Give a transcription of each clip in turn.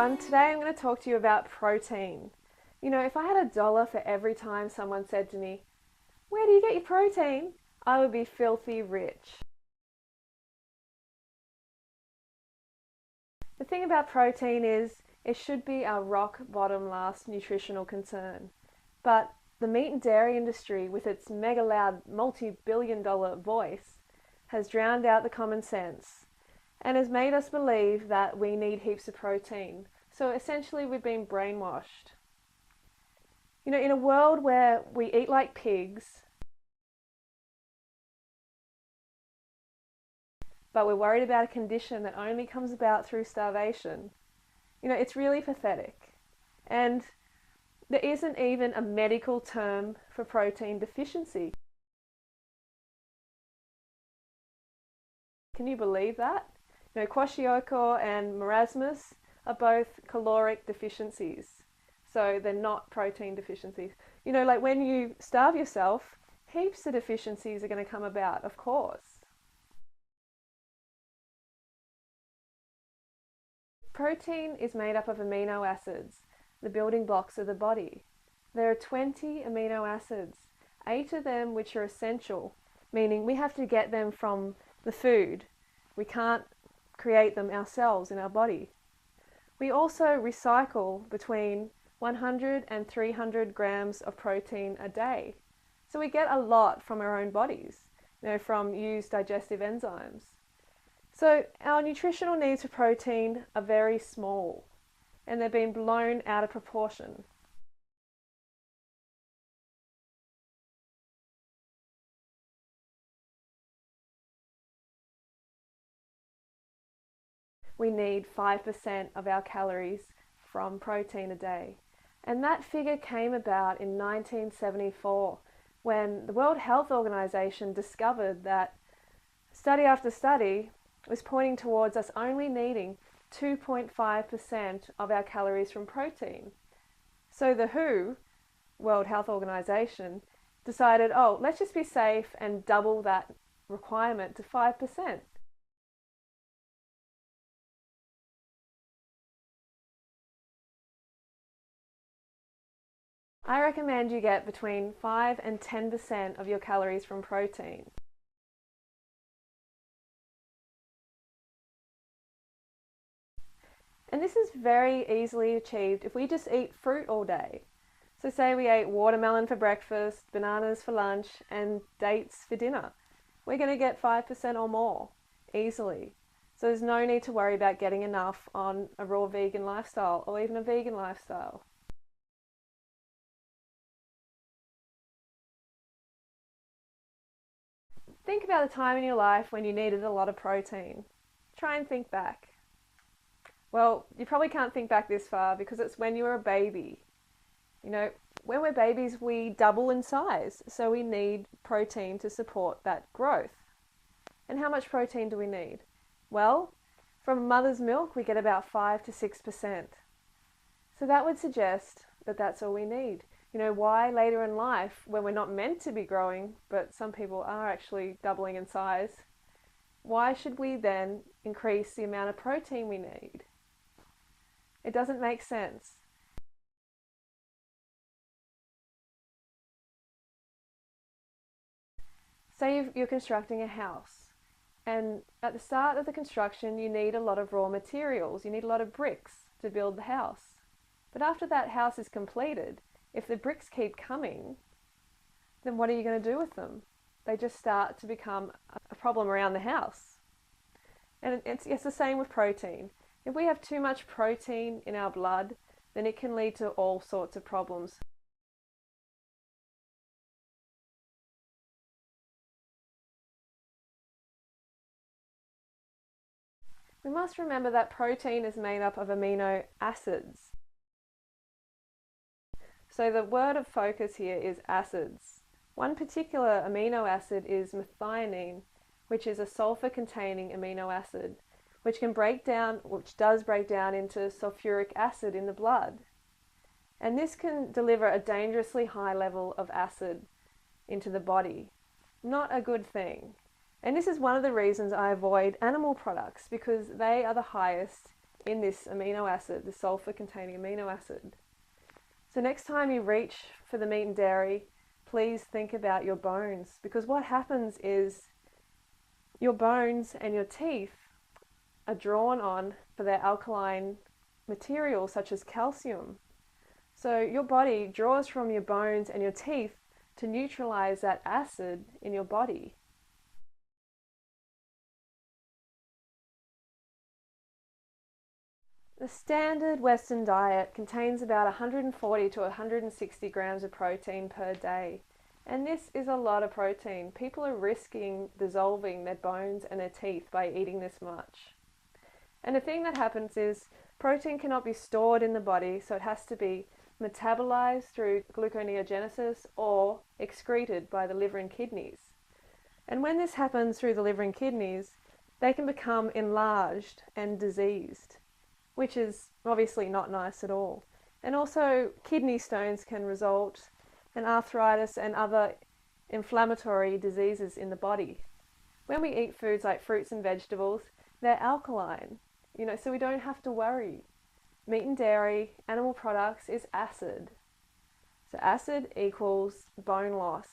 everyone, today I'm going to talk to you about protein. You know, if I had $1 for every time someone said to me, "Where do you get your protein?" I would be filthy rich. The thing about protein is it should be our rock bottom last nutritional concern. But the meat and dairy industry, with its mega loud multi-billion-dollar voice, has drowned out the common sense and has made us believe that we need heaps of protein. So essentially we've been brainwashed. You know, in a world where we eat like pigs, but we're worried about a condition that only comes about through starvation, you know, it's really pathetic. And there isn't even a medical term for protein deficiency. Can you believe that? You know, kwashiorkor and marasmus are both caloric deficiencies. So they're not protein deficiencies. You know, like when you starve yourself, heaps of deficiencies are going to come about, of course. Protein is made up of amino acids, the building blocks of the body. There are 20 amino acids, 8 of them which are essential, meaning we have to get them from the food. We can't create them ourselves in our body. We also recycle between 100 and 300 grams of protein a day. So we get a lot from our own bodies, you know, from used digestive enzymes. So our nutritional needs for protein are very small, and they've been blown out of proportion. We need 5% of our calories from protein a day. And that figure came about in 1974 when the World Health Organization discovered that study after study was pointing towards us only needing 2.5% of our calories from protein. So the WHO, World Health Organization, decided, oh, let's just be safe and double that requirement to 5%. I recommend you get between 5 and 10% of your calories from protein. And this is very easily achieved if we just eat fruit all day. So say we ate watermelon for breakfast, bananas for lunch, and dates for dinner. We're going to get 5% or more, easily. So there's no need to worry about getting enough on a raw vegan lifestyle or even a vegan lifestyle. Think about a time in your life when you needed a lot of protein. Try and think back. Well, you probably can't think back this far because it's when you were a baby. You know, when we're babies, we double in size, so we need protein to support that growth. And how much protein do we need? Well, from mother's milk, we get about 5 to 6%. So that would suggest that that's all we need. You know, why later in life, when we're not meant to be growing, but some people are actually doubling in size, why should we then increase the amount of protein we need? It doesn't make sense. Say you're constructing a house, and at the start of the construction you need a lot of raw materials. You need a lot of bricks to build the house. But after that house is completed, if the bricks keep coming, then what are you going to do with them? They just start to become a problem around the house. And it's the same with protein. If we have too much protein in our blood, then it can lead to all sorts of problems. We must remember that protein is made up of amino acids. So the word of focus here is acids. One particular amino acid is methionine, which is a sulfur-containing amino acid, which does break down into sulfuric acid in the blood. And this can deliver a dangerously high level of acid into the body. Not a good thing. And this is one of the reasons I avoid animal products, because they are the highest in this amino acid, the sulfur containing amino acid. So next time you reach for the meat and dairy, please think about your bones, because what happens is your bones and your teeth are drawn on for their alkaline materials such as calcium. So your body draws from your bones and your teeth to neutralize that acid in your body. The standard Western diet contains about 140 to 160 grams of protein per day. And this is a lot of protein. People are risking dissolving their bones and their teeth by eating this much. And the thing that happens is protein cannot be stored in the body, so it has to be metabolized through gluconeogenesis or excreted by the liver and kidneys. And when this happens through the liver and kidneys, they can become enlarged and diseased, which is obviously not nice at all. And also kidney stones can result in arthritis and other inflammatory diseases in the body. When we eat foods like fruits and vegetables, they're alkaline, so we don't have to worry. Meat and dairy, animal products is acid. So acid equals bone loss.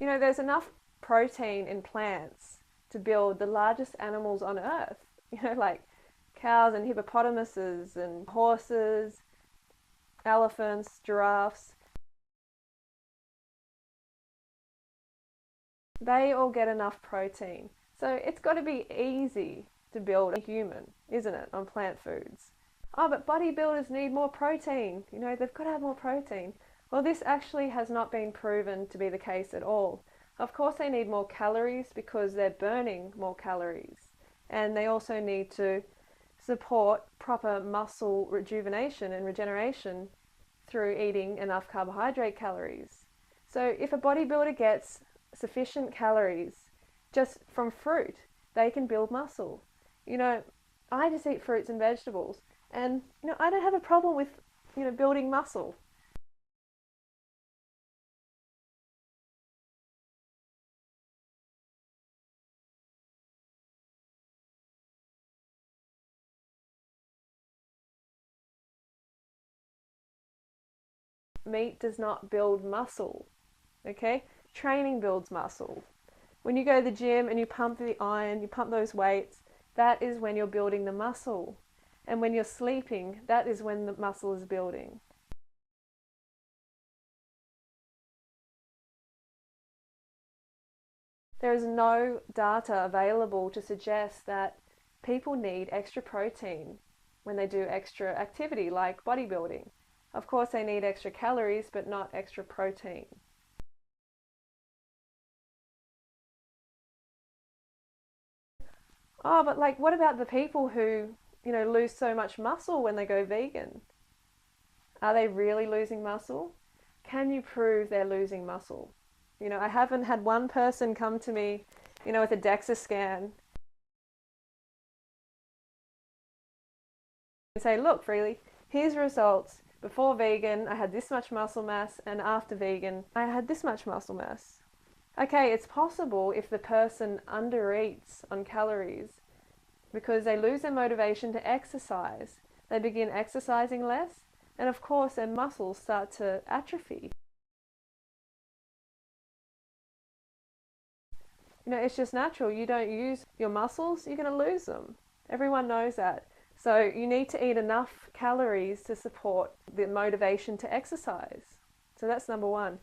There's enough protein in plants to build the largest animals on earth, like cows and hippopotamuses and horses, elephants, giraffes. They all get enough protein. So it's got to be easy to build a human, isn't it, on plant foods? Oh, but bodybuilders need more protein. They've got to have more protein. Well, this actually has not been proven to be the case at all. Of course, they need more calories because they're burning more calories. And they also need to support proper muscle rejuvenation and regeneration through eating enough carbohydrate calories. So if a bodybuilder gets sufficient calories just from fruit, they can build muscle. I just eat fruits and vegetables, and I don't have a problem with building muscle. Meat does not build muscle, okay? Training builds muscle. When you go to the gym and you pump the iron, you pump those weights, that is when you're building the muscle. And when you're sleeping, that is when the muscle is building. There is no data available to suggest that people need extra protein when they do extra activity like bodybuilding. Of course, they need extra calories, but not extra protein. Oh, but what about the people who, lose so much muscle when they go vegan? Are they really losing muscle? Can you prove they're losing muscle? I haven't had one person come to me, with a DEXA scan and say, look, Freelee, here's results. Before vegan, I had this much muscle mass, and after vegan, I had this much muscle mass. Okay, it's possible if the person undereats on calories because they lose their motivation to exercise. They begin exercising less, and of course their muscles start to atrophy. It's just natural. You don't use your muscles, you're going to lose them. Everyone knows that. So you need to eat enough calories to support the motivation to exercise. So that's number one.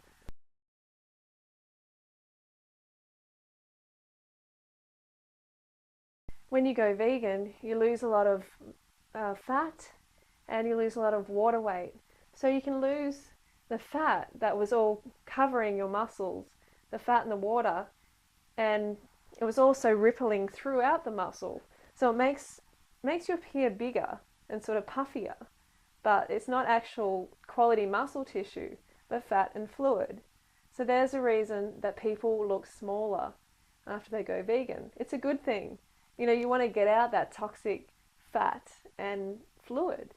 When you go vegan, you lose a lot of fat and you lose a lot of water weight. So you can lose the fat that was all covering your muscles, the fat and the water, and it was also rippling throughout the muscle. So it makes you appear bigger and sort of puffier, but it's not actual quality muscle tissue, but fat and fluid. So there's a reason that people look smaller after they go vegan. It's a good thing. You want to get out that toxic fat and fluid.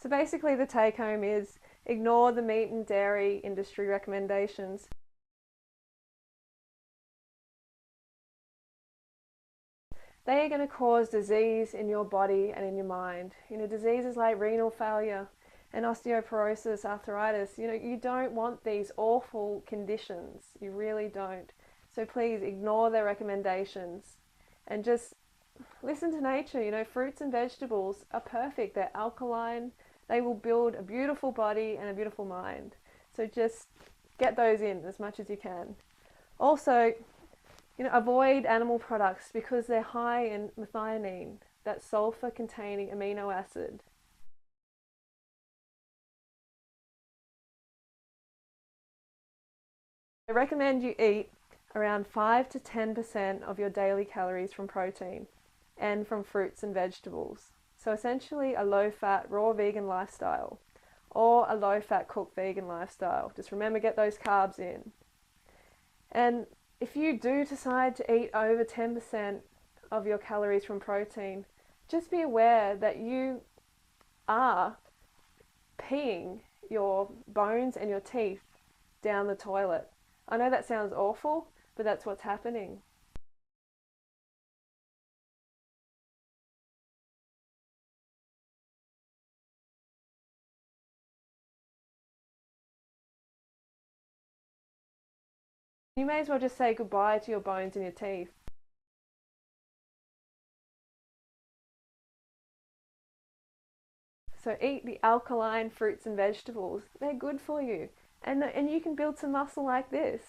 So basically the take home is ignore the meat and dairy industry recommendations. They are going to cause disease in your body and in your mind. Diseases like renal failure and osteoporosis, arthritis, you don't want these awful conditions. You really don't. So please ignore their recommendations and just listen to nature. Fruits and vegetables are perfect. They're alkaline. They will build a beautiful body and a beautiful mind. So just get those in as much as you can. Also, avoid animal products because they're high in methionine, that sulfur-containing amino acid. I recommend you eat around 5 to 10% of your daily calories from protein and from fruits and vegetables. So essentially a low-fat, raw vegan lifestyle or a low-fat cooked vegan lifestyle. Just remember, get those carbs in. And if you do decide to eat over 10% of your calories from protein, just be aware that you are peeing your bones and your teeth down the toilet. I know that sounds awful, but that's what's happening. You may as well just say goodbye to your bones and your teeth. So eat the alkaline fruits and vegetables. They're good for you. And you can build some muscle like this.